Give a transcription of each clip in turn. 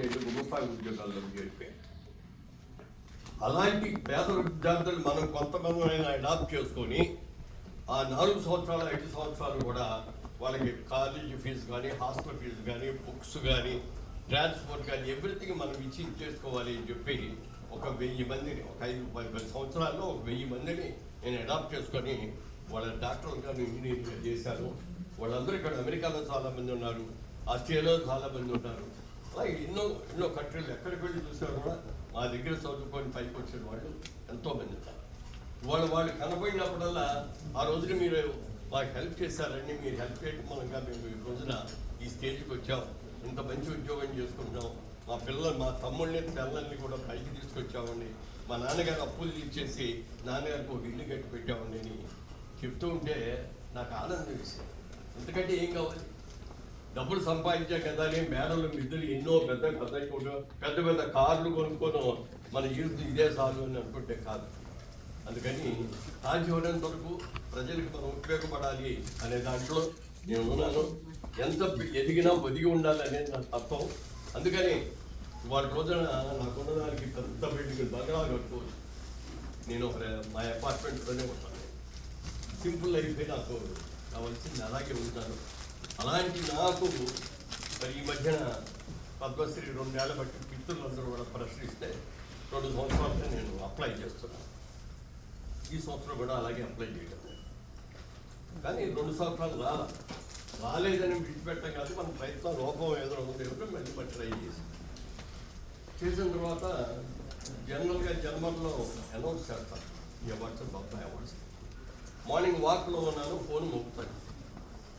వెళ్ళి గుమస్థాయి ఉద్యోగాల్లోకి చేరిపోయాను. అలాంటి పేద విద్యార్థులు మనం కొంతమంది అడాప్ట్ చేసుకొని ఆ 4 సంవత్సరాలు 5 సంవత్సరాలు కూడా వాళ్ళకి కాలేజీ ఫీజు కానీ హాస్టల్ ఫీజు కానీ బుక్స్ కానీ ట్రాన్స్పోర్ట్ కానీ ఎవ్రీథింగ్ మనం ఇచ్చి చేసుకోవాలి అని చెప్పి ఒక 1000 మందిని ఒక 5-10 సంవత్సరాల్లో ఒక 1000 మందిని నేను అడాప్ట్ చేసుకొని వాళ్ళ డాక్టర్లు కానీ ఇంజనీరింగ్ చేశాను. వాళ్ళందరూ ఇక్కడ అమెరికాలో చాలామంది ఉన్నారు, ఆస్ట్రేలియాలో చాలామంది ఉన్నారు. అలాగే ఎన్నో కంట్రీలు ఎక్కడికి వెళ్ళి చూసినా కూడా మా దగ్గర చదువుకొని పైకి వచ్చిన వాళ్ళు ఎంతోమంది ఉన్నారు. వాళ్ళు కనపడినప్పుడల్లా ఆ రోజున మీరు మాకు హెల్ప్ చేశారండి, మీరు హెల్ప్ చేయడం మూలంగా మేము ఈ రోజున ఈ స్టేజ్కి వచ్చాం, ఇంత మంచి ఉద్యోగం చేసుకుంటాం, మా తమ్ముళ్ళని పిల్లల్ని కూడా పైకి తీసుకొచ్చామండి, మా నాన్నగారు అప్పులు తీర్చేసి నాన్నగారికి ఒక ఇల్లు కట్టి పెట్టామండి అని చెప్తూ ఉంటే నాకు ఆనందం వేసింది. ఎందుకంటే ఏం కావాలి, డబ్బులు సంపాదించా కదా అని మేడలు మిద్దులు ఎన్నో పెద్ద కార్లు కొనుక్కొని మన యూత్ ఇదే చాలు అని అనుకుంటే కాదు. అందుకని సాధ్యమైనంత వరకు ప్రజలకు మనం ఉపయోగపడాలి అనే దాంట్లో నేను ఉన్నాను. ఎంత ఎదిగినా ఒదిగి ఉండాలి అనేది నా తత్వం. అందుకని వాటి రోజున నాకున్న దానికి పెద్ద బిల్డింగ్ బంగాళాలు కట్టుకోవచ్చు. నేను మా అపార్ట్మెంట్లోనే ఉంటాను. సింపుల్ లైఫ్ నాకు కావాల్సింది, అలాగే ఉంటాను. అలాంటి నాకు మరి ఈ మధ్యన పద్మశ్రీ 2 ఏళ్ల బట్టి మిత్రులందరూ కూడా ప్రశ్నిస్తే 2 సంవత్సరాలుగా నేను అప్లై చేస్తున్నాను. ఈ సంవత్సరం కూడా అలాగే అప్లై చేయడం, కానీ 2 సంవత్సరాలు రాలేదని విడిచిపెట్టడం కాదు, మన ప్రయత్నం లోపం ఏదో ఉంది మళ్ళీ ట్రై చేసిన తర్వాత జనరల్గా జనవరిలో అనౌన్స్ చేస్తాను ఈ అవార్డ్స్, బొత్తాయి అవార్డ్స్. మార్నింగ్ వాక్లో ఉన్నాను, ఫోన్ మోపుతాను,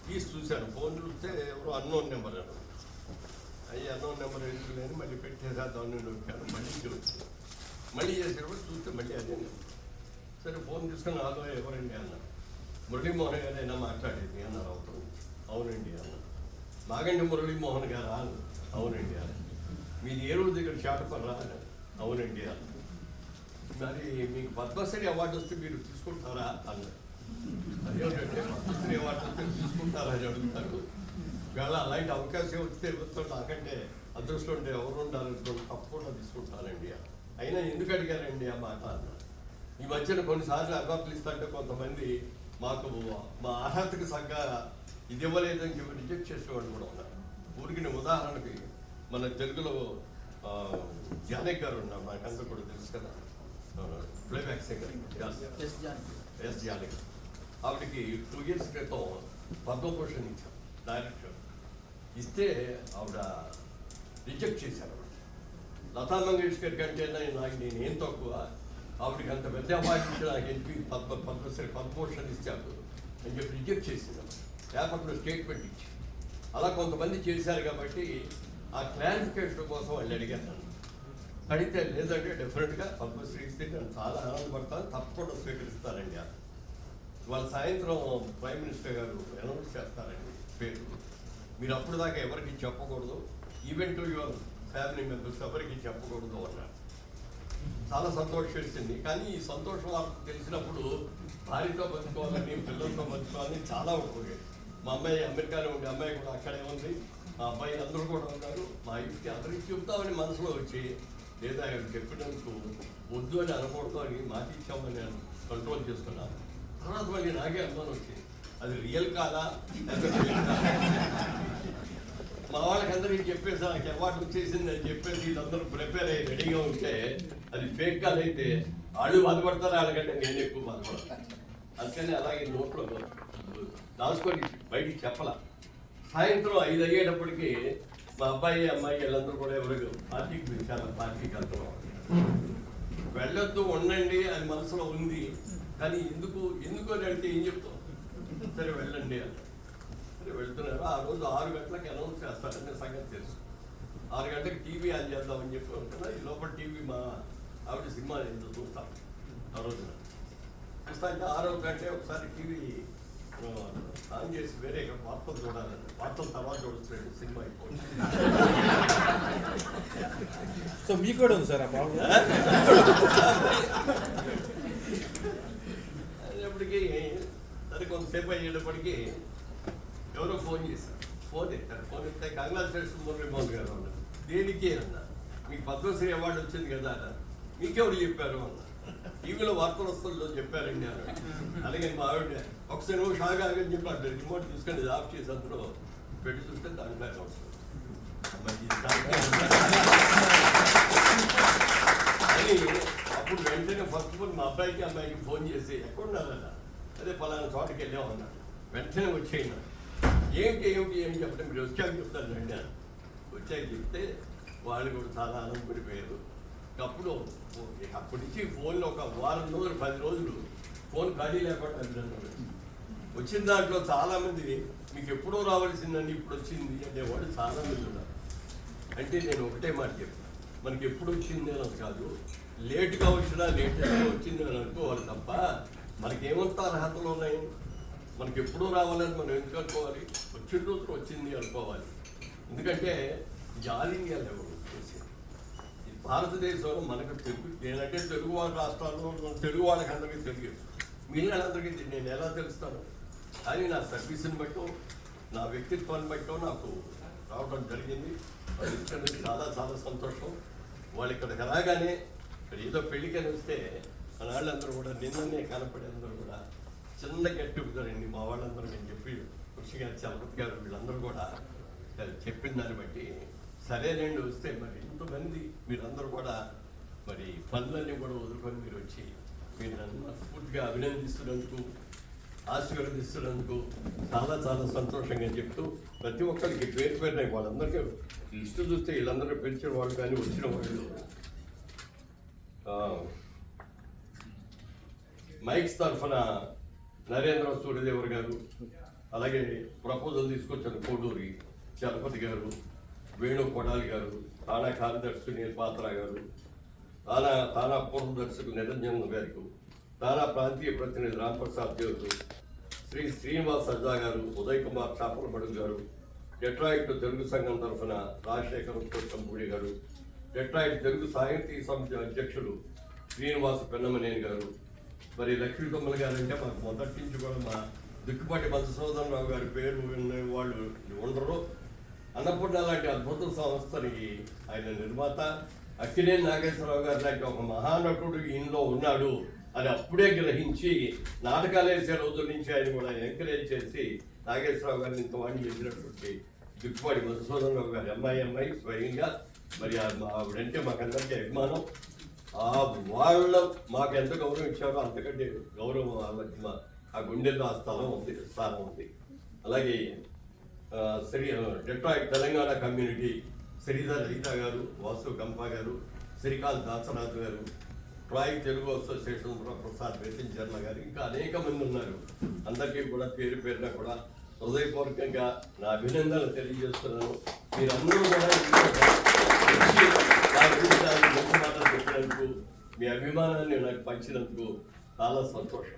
తీసి చూశాను. ఫోన్ చూస్తే ఎవరో అన్నోన్ నెంబర్ అన్నారు. అన్నోన్ నెంబర్ వేసుకుని మళ్ళీ పెట్టేసేద్దామని నొక్కాను. మళ్ళీ చేసేటప్పుడు చూస్తే మళ్ళీ అదే నెంబర్. సరే ఫోన్ తీసుకుని ఆలో ఎవరండి అన్నారు. మురళీమోహన్ గారు అయినా మాట్లాడేది అన్నారు. అవునండి అన్నారు. నాగండి మురళీమోహన్ గారా? అవునండి అన్నారు. మీది ఏ రోజు ఇక్కడ చాటపర్రా? అవునండి అన్నారు. మరి మీకు పద్మశ్రీ అవార్డు వస్తే మీరు తీసుకుంటారా అన్నారు. అదేంటంటే పద్మశ్రీ అవార్డు వస్తే తీసుకుంటారా అని అడుగుతారు. వేళ అలాంటి అవకాశం వస్తే ఎవరితో నాకంటే అదృష్టం ఉంటే ఎవరు ఉండాలి, తప్పకుండా తీసుకుంటానండి. అయినా ఎందుకు అడిగారండి ఆ మాట అన్నారు. ఈ మధ్యన కొన్నిసార్లు అవార్డులు ఇస్తుంటే కొంతమంది మాకు మా అర్హతకు సగ్గా ఇది ఇవ్వలేదని చెప్పి రిజెక్ట్ చేసేవాళ్ళు కూడా ఉన్నారు. ఊరికి ఉదాహరణకి మన తెలుగులో జానక్ గారు ఉన్నారు, మనకంతా కూడా తెలుసు కదా, ప్లేబ్యాక్ సింగర్ ఎస్ జానక్. ఆవిడకి 2 years క్రితం పద్మభూషణ్ ఇచ్చాం డైరెక్టర్. ఇస్తే ఆవిడ రిజెక్ట్ చేశారు. లతా మంగేష్కర్ కంటే నేనేం తక్కువ, ఆవిడకి అంత పెద్ద అవార్డు ఇచ్చి నాకు ఎంపీ పద్మశ్రీ పద్మభూషణ్ ఇచ్చారు అని చెప్పి రిజెక్ట్ చేసింది. పేపర్లో స్టేట్మెంట్ ఇచ్చి అలా కొంతమంది చేశారు. కాబట్టి ఆ క్లారిఫికేషన్ కోసం వాళ్ళు అడిగాను. అడిగితే లేదంటే డెఫినెట్గా పద్మశ్రీ ఇస్తే నేను చాలా ఆనందపడతాను, తప్పకుండా స్వీకరిస్తానండి. వాళ్ళ సాయంత్రం ప్రైమ్ మినిస్టర్ గారు అనౌన్స్ చేస్తారండి పేరు. మీరు అప్పుడు దాకా ఎవరికి చెప్పకూడదు, even to your family members ఎవరికి చెప్పకూడదు అన్నారు. చాలా సంతోషం వేసింది. కానీ ఈ సంతోషం వాళ్ళకి తెలిసినప్పుడు భార్యతో బతుకోవాలని, పిల్లలతో బతుకోవాలని చాలా ఉంటుంది. మా అమ్మాయి అమెరికాలో ఉండే అమ్మాయి కూడా అక్కడే ఉంది, మా అబ్బాయి అందరూ కూడా ఉన్నారు. మా ఇంటికి అందరికి చెప్తామని మనసులో వచ్చి, లేదా ఆయన చెప్పినందుకు వద్దు అని అనకూడదు అని మాట ఇచ్చామని నేను కంట్రోల్ చేసుకున్నాను. తర్వాత మళ్ళీ నాకే అనుమానం వచ్చింది, అది రియల్ కాదా? మా వాళ్ళకందరికీ చెప్పేసి నాకు అవార్డు వచ్చేసింది అని చెప్పేసి వీళ్ళందరూ ప్రిపేర్ అయ్యి రెడీగా ఉంటే అది ఫేక్ కాదైతే వాళ్ళు బాధపడతారు, వాళ్ళకంటే నేను ఎక్కువ బాధపడతాను. అందుకని అలాగే నోట్లో దాచుకొని బయటికి చెప్పాల. సాయంత్రం 5 అయ్యేటప్పటికి మా అబ్బాయి అమ్మాయి వీళ్ళందరూ కూడా ఎవరు పార్టీకి పిలిచారు. పార్టీకి వెళ్తాం, వెళ్ళొద్దు ఉండండి అని మనసులో ఉంది. కానీ ఎందుకు అని అంటే ఏం చెప్తాం, సరే వెళ్ళండి అని. సరే వెళ్తున్నారు. ఆ రోజు 6 గంటలకు అనౌన్స్ చేస్తారనే సంగతి తెలుసు. 6 గంటలకు టీవీ ఆన్ చేద్దామని చెప్పి ఉంటున్నా. ఈ లోపల టీవీ మా ఆవిడ సినిమా ఎందుకు చూస్తాం ఆ రోజున. చూస్తా అంటే 6వ గంటే ఒకసారి టీవీ ఆన్ చేసి వేరే వార్తలు చూడాలని, వార్తల తర్వాత చూడొచ్చు సినిమా అయిపోయింది. సో మీకు కూడా ఉంది సార్ అప్పటికి. సరే కొంతసేపు అయ్యేటప్పటికి ఎవరో ఫోన్ చేశారు. ఫోన్ ఎత్తారు. ఫోన్ ఎత్తే కంగ్రాచులేషన్ మురళీమోహన్ గారు ఉన్నారు. దేనికి అన్నా, మీకు పద్మశ్రీ అవార్డు వచ్చింది కదా అన్న, మీకెవరు చెప్పారు అన్న. టీవీలో వార్తలు వస్తుందో చెప్పారండి అన్న. అలాగే మా ఆవిడ ఒకసారి షాగా ఆగని చెప్పి అట్లా రిమోట్ తీసుకొని ఆఫ్ చేసి అందులో పెట్టి చూస్తే దాంట్లో వస్తుంది. అని అప్పుడు వెంటనే ఫస్ట్ ఆఫ్ ఆల్ మా అమ్మాయికి ఫోన్ చేసి ఎక్కడున్నారన్న, అదే పలానా చోటకి వెళ్ళామన్నాడు. వెంటనే వచ్చేయను. ఏమిటి చెప్పండి, మీరు వచ్చాక చెప్తాను రండి అని. వచ్చాక చెప్తే వాళ్ళు కూడా చాలా ఆనందపడిపోయారు. అప్పుడు అప్పటి నుంచి ఫోన్లో ఒక వారం రోజులు 10 రోజులు ఫోన్ ఖాళీ లేకుండా అన్నారు. వచ్చిన దాంట్లో చాలామంది మీకు ఎప్పుడో రావాల్సిందండి ఇప్పుడు వచ్చింది అనేవాడు చాలామంది ఉన్నారు. అంటే నేను ఒకటే మాట చెప్పాను, మనకి ఎప్పుడు వచ్చింది అని కాదు, లేటుగా వచ్చినా లేటెస్ట్గా వచ్చింది అని అనుకోవాలి తప్ప మనకేమంత అర్హతలు ఉన్నాయి. మనకి ఎప్పుడూ రావాలని మనం ఎందుకు అనుకోవాలి, వచ్చిన రోజు వచ్చింది అనుకోవాలి. ఎందుకంటే ఆల్ ఇండియా లెవెల్ భారతదేశంలో మనకు తెలుగు, నేనంటే తెలుగు వాళ్ళ రాష్ట్రాల్లో తెలుగు వాళ్ళకి అందరికీ తెలియదు, మిగిలినందరికీ నేను ఎలా తెలుస్తాను. కానీ నా సర్వీస్ని బట్టో నా వ్యక్తిత్వాన్ని బట్టో నాకు రావడం జరిగింది. చాలా చాలా సంతోషం. వాళ్ళు ఇక్కడికి రాగానే ఇక్కడ ఏదో పెళ్ళికని వస్తే మన వాళ్ళందరూ కూడా నిన్ననే కనపడేందరూ కూడా చిన్న గట్టుకుతారండి మా వాళ్ళందరూ. నేను చెప్పి కృషి గారు, చలపతి గారు వీళ్ళందరూ కూడా చెప్పిన దాన్ని బట్టి సరేనండి వస్తే మరి ఇంతమంది మీరందరూ కూడా మరి పనులన్నీ కూడా వదులుకొని మీరు వచ్చి మీరు నన్ను పూర్తిగా అభినందిస్తున్నందుకు, ఆశీర్వదిస్తున్నందుకు చాలా చాలా సంతోషంగా చెప్తూ ప్రతి ఒక్కరికి పేరు పేరున వాళ్ళందరికీ లిస్టు చూస్తే వీళ్ళందరూ పిలిచిన వాళ్ళు కానీ వచ్చిన వాళ్ళు మైక్స్ తరఫున నరేంద్ర సూర్యదేవర్ గారు, అలాగే ప్రపోజల్ తీసుకొచ్చిన కోడూరి చలపతి గారు, వేణు కొడాలి గారు, తానా కార్యదర్శి సునీల్ పాత్రా గారు, తానా పూర్వ దర్శకులు నిరంజన్ గారికి, తానా ప్రాంతీయ ప్రతినిధి రాంప్రసాద్ దేవ్, శ్రీనివాస్ సజ్జా గారు, ఉదయ్ కుమార్ చాపలమడుగు గారు, డెట్రాయిట్ తెలుగు సంఘం తరఫున రాజశేఖర్ కంపూడి గారు, డెట్రాయిట్ తెలుగు సాహితీ సమితి అధ్యక్షులు శ్రీనివాస పెన్నమనేని గారు, మరి లక్ష్మీ కొమ్మల గారు అంటే మాకు మొదటి నుంచి కూడా మా దిక్కుపాటి మధుసూదన్ రావు గారి పేరు విన్న వాళ్ళు ఉండరు. అన్నపూర్ణ లాంటి అద్భుత సంస్థని ఆయన నిర్మాత, అక్కినేని నాగేశ్వరరావు గారు లాంటి ఒక మహానటుడు ఈయనలో ఉన్నాడు అని అప్పుడే గ్రహించి నాటకాలు వేసే రోజుల నుంచి ఆయన కూడా ఎంకరేజ్ చేసి నాగేశ్వరరావు గారిని ఇంత వాడిని చేసినటువంటి దిక్కుపాటి మధుసూదన్ రావు గారి అమ్మాయి స్వయంగా మరి ఆవిడంటే మాకందరికీ అభిమానం. వాళ్ళ మాకు ఎంత గౌరవం ఇచ్చారో అంతకంటే గౌరవం వాళ్ళకి ఆ గుండెల్లో ఆ స్థానం ఉంది. అలాగే డెట్రాయిట్ తెలంగాణ కమ్యూనిటీ శ్రీధర్ లలిత గారు, వాసు గంప గారు, శ్రీకాంత్ దాసరాజు గారు, ట్రాయ్ తెలుగు అసోసియేషన్ ప్రసాద్ వేసించర్ల గారు, ఇంకా అనేక మంది ఉన్నారు. అందరికీ కూడా పేరు పేరున కూడా హృదయపూర్వకంగా నా అభినందనలు తెలియజేస్తున్నాను. మీరందరూ కూడా మాటలు చెప్పినందుకు, మీ అభిమానాన్ని నాకు పంచినందుకు చాలా సంతోషం.